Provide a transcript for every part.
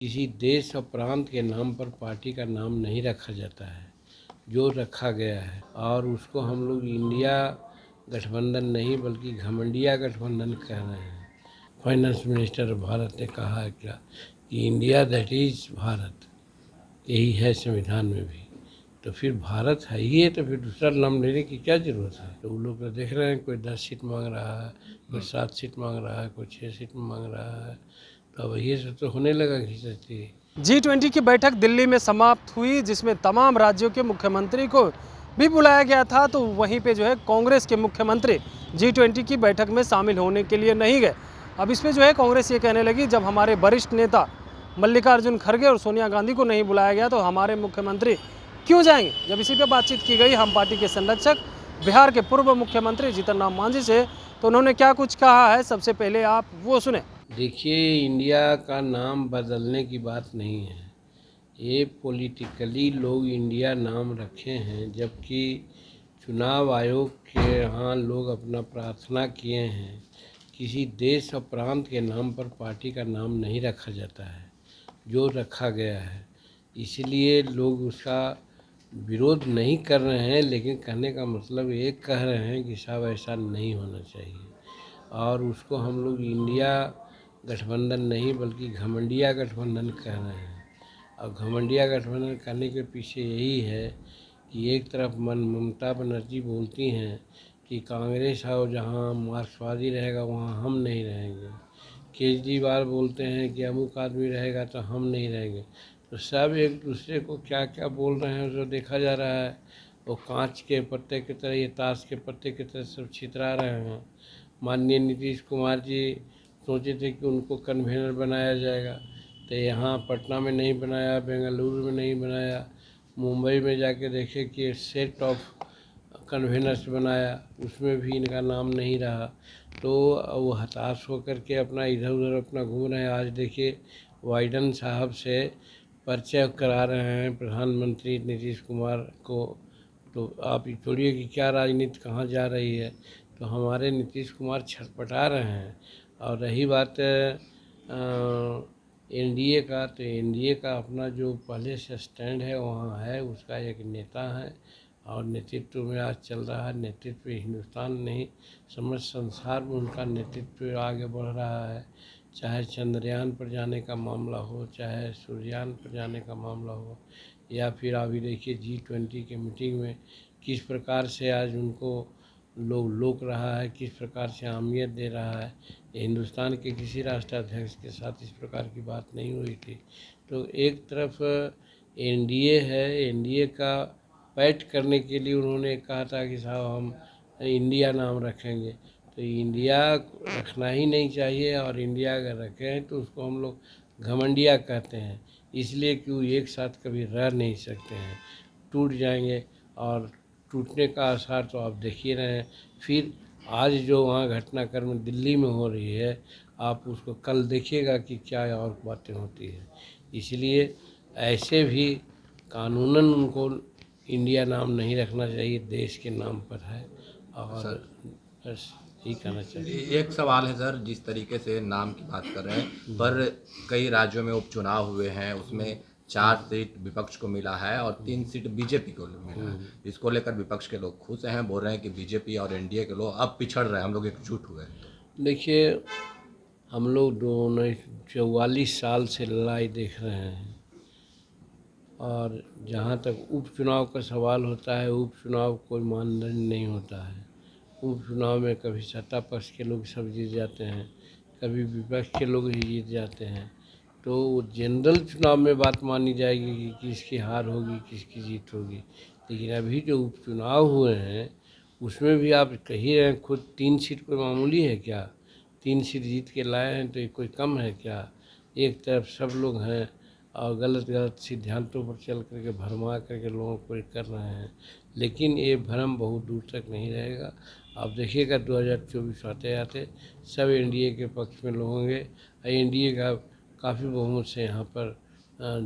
किसी देश और प्रांत के नाम पर पार्टी का नाम नहीं रखा जाता है, जो रखा गया है और उसको हम लोग इंडिया गठबंधन नहीं बल्कि घमंडिया गठबंधन कह रहे हैं। फाइनेंस मिनिस्टर भारत ने कहा है क्या कि इंडिया दैट इज भारत, यही है संविधान में भी। तो फिर भारत है ही है तो फिर दूसरा नाम लेने की क्या जरूरत है। तो वो लोग तो देख रहे हैं, कोई 10 सीट मांग रहा है, कोई 7 सीट मांग रहा है, कोई 6 सीट मांग रहा है। तो अब ये सब तो होने लगा खींचती। G20 की बैठक दिल्ली में समाप्त हुई, जिसमें तमाम राज्यों के मुख्यमंत्री को भी बुलाया गया था। तो वहीं पे जो है कांग्रेस के मुख्यमंत्री G20 की बैठक में शामिल होने के लिए नहीं गए। अब इसमें जो है कांग्रेस ये कहने लगी, जब हमारे वरिष्ठ नेता मल्लिकार्जुन खड़गे और सोनिया गांधी को नहीं बुलाया गया तो हमारे मुख्यमंत्री क्यों जाएंगे। जब इसी पर बातचीत की गई हम पार्टी के संरक्षक बिहार के पूर्व मुख्यमंत्री जीतन राम मांझी से, तो उन्होंने क्या कुछ कहा है, सबसे पहले आप वो सुने। देखिए, इंडिया का नाम बदलने की बात नहीं है, ये पॉलिटिकली लोग इंडिया नाम रखे हैं, जबकि चुनाव आयोग के यहाँ लोग अपना प्रार्थना किए हैं। किसी देश और प्रांत के नाम पर पार्टी का नाम नहीं रखा जाता है, जो रखा गया है। इसलिए लोग उसका विरोध नहीं कर रहे हैं, लेकिन कहने का मतलब ये कह रहे हैं कि साहब ऐसा नहीं होना चाहिए और उसको हम लोग इंडिया गठबंधन नहीं बल्कि घमंडिया गठबंधन कह रहे हैं। और घमंडिया गठबंधन करने के पीछे यही है कि एक तरफ ममता बनर्जी बोलती हैं कि कांग्रेस है जहाँ मार्क्सवादी रहेगा वहाँ हम नहीं रहेंगे, केजरीवाल बोलते हैं कि अमुक आदमी रहेगा तो हम नहीं रहेंगे। तो सब एक दूसरे को क्या क्या बोल रहे हैं जो देखा जा रहा है। वो कांच के पत्ते की तरह, ये ताश के पत्ते की तरह सब छितरा रहे हैं। माननीय नीतीश कुमार जी सोचे थे कि उनको कन्वेनर बनाया जाएगा, तो यहाँ पटना में नहीं बनाया, बेंगलुरु में नहीं बनाया, मुंबई में जाके देखे कि सेट ऑफ कन्वेनर्स बनाया, उसमें भी इनका नाम नहीं रहा। तो वो हताश होकर के अपना इधर उधर अपना घूम रहे हैं। आज देखिए वाइडन साहब से परिचय करा रहे हैं प्रधानमंत्री नीतीश कुमार को। तो आप छोड़िए कि क्या राजनीति कहाँ जा रही है, तो हमारे नीतीश कुमार छटपटा रहे हैं। और रही बात एनडीए का, तो एनडीए का अपना जो पहले से स्टैंड है वहाँ है, उसका एक नेता है और नेतृत्व में आज चल रहा है। नेतृत्व हिंदुस्तान नहीं समझ संसार में उनका नेतृत्व आगे बढ़ रहा है। चाहे चंद्रयान पर जाने का मामला हो, चाहे सूर्ययान पर जाने का मामला हो, या फिर अभी देखिए G20 के मीटिंग में किस प्रकार से आज उनको लोग लोक रहा है, किस प्रकार से अहमियत दे रहा है। हिंदुस्तान के किसी राष्ट्राध्यक्ष के साथ इस प्रकार की बात नहीं हुई थी। तो एक तरफ एनडीए है, एनडीए का पैठ करने के लिए उन्होंने कहा था कि साहब हम इंडिया नाम रखेंगे। तो इंडिया रखना ही नहीं चाहिए, और इंडिया अगर रखें तो उसको हम लोग घमंडिया कहते हैं, इसलिए कि वो एक साथ कभी रह नहीं सकते हैं, टूट जाएंगे। और टूटने का आसार तो आप देख ही रहे हैं। फिर आज जो वहाँ घटनाक्रम दिल्ली में हो रही है, आप उसको कल देखिएगा कि क्या और बातें होती है। इसलिए ऐसे भी कानूनन उनको इंडिया नाम नहीं रखना चाहिए, देश के नाम पर है। और बस यही कहना चाहिए। एक सवाल है सर, जिस तरीके से नाम की बात कर रहे हैं, पर कई राज्यों में उपचुनाव हुए हैं, उसमें 4 सीट विपक्ष को मिला है और 3 सीट बीजेपी को मिला है। इसको लेकर विपक्ष के लोग खुश हैं, बोल रहे हैं कि बीजेपी और एनडीए के लोग अब पिछड़ रहे हैं, हम लोग एकजुट हुए हैं। देखिए, हम लोग दोनों 44 साल से लड़ाई देख रहे हैं, और जहाँ तक उपचुनाव का सवाल होता है, उपचुनाव कोई मानदंड नहीं होता है। उपचुनाव में कभी सत्ता पक्ष के लोग सब जीत जाते हैं, कभी विपक्ष के लोग ही जीत जाते हैं। तो जनरल चुनाव में बात मानी जाएगी कि किसकी हार होगी, किसकी जीत होगी। लेकिन अभी जो उपचुनाव हुए हैं उसमें भी आप कह ही रहे हैं खुद, 3 सीट कोई मामूली है क्या? 3 सीट जीत के लाए हैं तो ये कोई कम है क्या? एक तरफ सब लोग हैं और गलत सिद्धांतों पर चल करके भरमा करके लोगों को कर रहे हैं। लेकिन ये भ्रम बहुत दूर तक नहीं रहेगा। आप देखिएगा 2024 आते आते सब एनडीए के पक्ष में लोग होंगे, एनडीए का काफ़ी बहुमत से यहाँ पर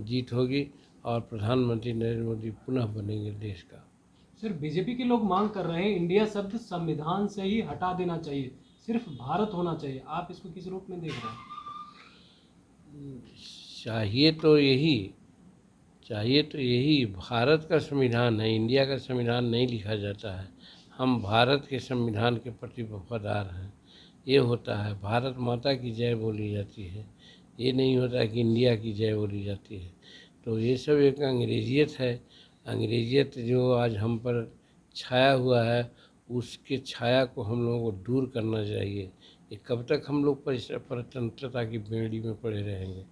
जीत होगी और प्रधानमंत्री नरेंद्र मोदी पुनः बनेंगे देश का। सर, बीजेपी के लोग मांग कर रहे हैं इंडिया शब्द संविधान से ही हटा देना चाहिए, सिर्फ भारत होना चाहिए। आप इसको किस रूप में देख रहे हैं? चाहिए तो यही भारत का संविधान है, इंडिया का संविधान नहीं लिखा जाता है। हम भारत के संविधान के प्रति वफादार हैं, ये होता है। भारत माता की जय बोली जाती है, ये नहीं होता कि इंडिया की जय बोली जाती है। तो ये सब एक अंग्रेजियत है। अंग्रेजियत जो आज हम पर छाया हुआ है, उसके छाया को हम लोगों को दूर करना चाहिए। ये कब तक हम लोग परतंत्रता की बेड़ी में पड़े रहेंगे।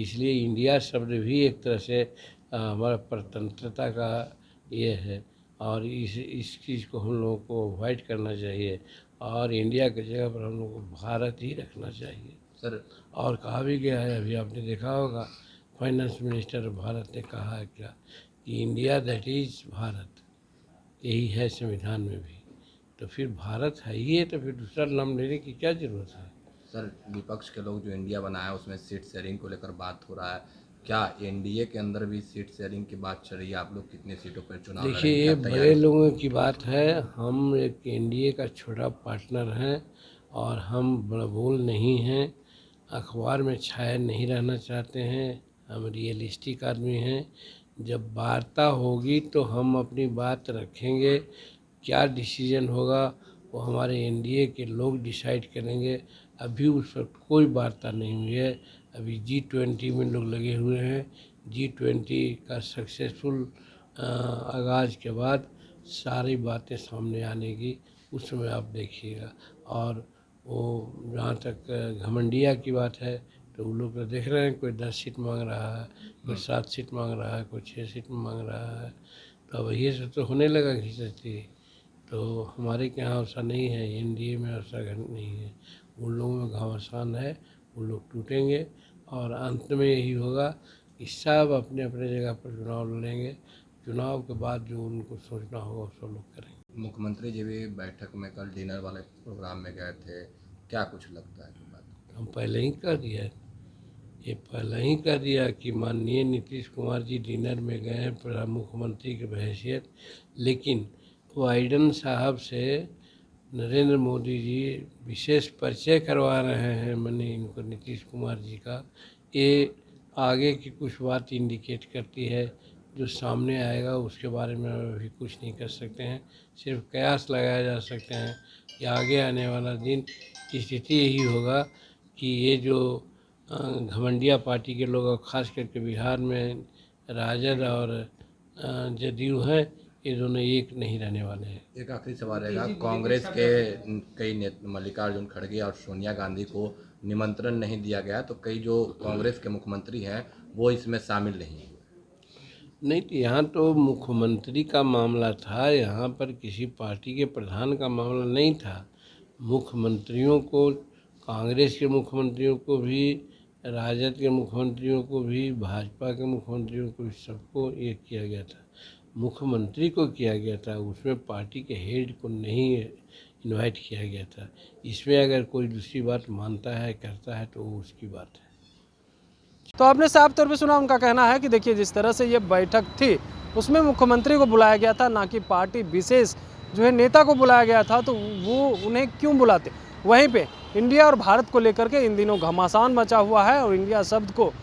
इसलिए इंडिया शब्द भी एक तरह से हमारा परतंत्रता का ये है, और इस चीज़ को हम लोगों को अवॉइड करना चाहिए, और इंडिया की जगह पर हम लोग को भारत ही रखना चाहिए सर। और कहा भी गया है, अभी आपने देखा होगा, फाइनेंस मिनिस्टर भारत ने कहा है क्या कि इंडिया दैट इज़ भारत, यही है संविधान में भी। तो फिर भारत है ही है, तो फिर दूसरा नाम लेने की क्या ज़रूरत है। सर, विपक्ष के लोग जो इंडिया बनाया उसमें सीट शेयरिंग को लेकर बात हो रहा है, क्या एनडीए के अंदर भी सीट शेयरिंग की बात चल रही है? आप लोग कितने सीटों पर चुनाव लड़ेंगे? देखिए, ये बड़े लोगों की बात है। हम एक एनडीए का छोटा पार्टनर हैं, और हम बड़ा बोल नहीं हैं, अखबार में छाया नहीं रहना चाहते हैं। हम रियलिस्टिक आदमी हैं। जब वार्ता होगी तो हम अपनी बात रखेंगे। क्या डिसीजन होगा वो हमारे एनडीए के लोग डिसाइड करेंगे। अभी उस पर कोई वार्ता नहीं हुई है। अभी G20 में लोग लगे हुए हैं। G20 का सक्सेसफुल आगाज़ के बाद सारी बातें सामने आने की, उस समय आप देखिएगा। और वो जहाँ तक घमंडिया की बात है, तो वो लोग तो देख रहे हैं, कोई 10 सीट मांग रहा है, कोई 7 सीट मांग रहा है, कोई 6 सीट मांग रहा है। तो अब ये सब तो होने लगा खींचती। तो हमारे के यहाँ ऐसा नहीं है, एनडीए में ऐसा नहीं है। उन लोगों में घमासान है, वो लोग टूटेंगे, और अंत में यही होगा कि सब अपने अपने जगह पर चुनाव लड़ेंगे। चुनाव के बाद जो उनको सोचना होगा वो सब लोग करेंगे। मुख्यमंत्री जी भी बैठक में कल डिनर वाले प्रोग्राम में गए थे, क्या कुछ लगता है कि बात? हम पहले ही कह दिया, ये पहले ही कह दिया कि माननीय नीतीश कुमार जी डिनर में गए हैं प्रधान मुख्यमंत्री की हैसियत, लेकिन बाइडेन साहब से नरेंद्र मोदी जी विशेष परिचय करवा रहे हैं, मैंने इनको नीतीश कुमार जी का। ये आगे की कुछ बात इंडिकेट करती है, जो सामने आएगा उसके बारे में अभी कुछ नहीं कर सकते हैं। सिर्फ कयास लगाया जा सकते हैं कि आगे आने वाला दिन की स्थिति यही होगा कि ये जो घमंडिया पार्टी के लोग, खास करके बिहार में राजद और जदयू हैं, ये दोनों एक नहीं रहने वाले हैं। एक आखिरी सवाल रहेगा, कांग्रेस के कई नेता मल्लिकार्जुन खड़गे और सोनिया गांधी को निमंत्रण नहीं दिया गया, तो कई जो कांग्रेस के मुख्यमंत्री हैं वो इसमें शामिल नहीं हुए। नहीं, तो यहाँ तो मुख्यमंत्री का मामला था, यहाँ पर किसी पार्टी के प्रधान का मामला नहीं था। मुख्यमंत्रियों को, कांग्रेस के मुख्यमंत्रियों को भी, राजद के मुख्यमंत्रियों को भी, भाजपा के मुख्यमंत्रियों को भी, सबको ये किया गया था। मुख्यमंत्री को किया गया था, उसमें पार्टी के हेड को नहीं इनवाइट किया गया था। इसमें अगर कोई दूसरी बात मानता है, करता है, तो वो उसकी बात है। तो आपने साफ तौर पे सुना, उनका कहना है कि देखिए जिस तरह से ये बैठक थी उसमें मुख्यमंत्री को बुलाया गया था, ना कि पार्टी विशेष जो है नेता को बुलाया गया था, तो वो उन्हें क्यों बुलाते। वहीं पे इंडिया और भारत को लेकर के इन दिनों घमासान मचा हुआ है, और इंडिया शब्द को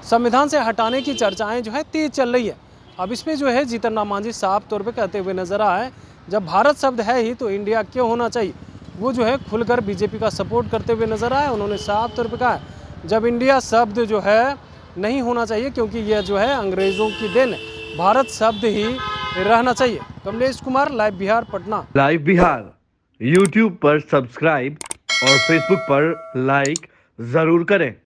संविधान से हटाने की चर्चाएं जो है तेज चल रही है। अब इसमें जो है जीतन राम मांझी साफ तौर पे कहते हुए नजर आए, जब भारत शब्द है ही तो इंडिया क्यों होना चाहिए। वो जो है खुलकर बीजेपी का सपोर्ट करते हुए नजर आए। उन्होंने साफ तौर पे कहा जब इंडिया शब्द जो है नहीं होना चाहिए, क्योंकि यह जो है अंग्रेज़ों की देन है, भारत शब्द ही रहना चाहिए। Kamlesh Kumar, live Bihar, Patna. Live Bihar YouTube पर सब्सक्राइब और फेसबुक पर लाइक ज़रूर करें।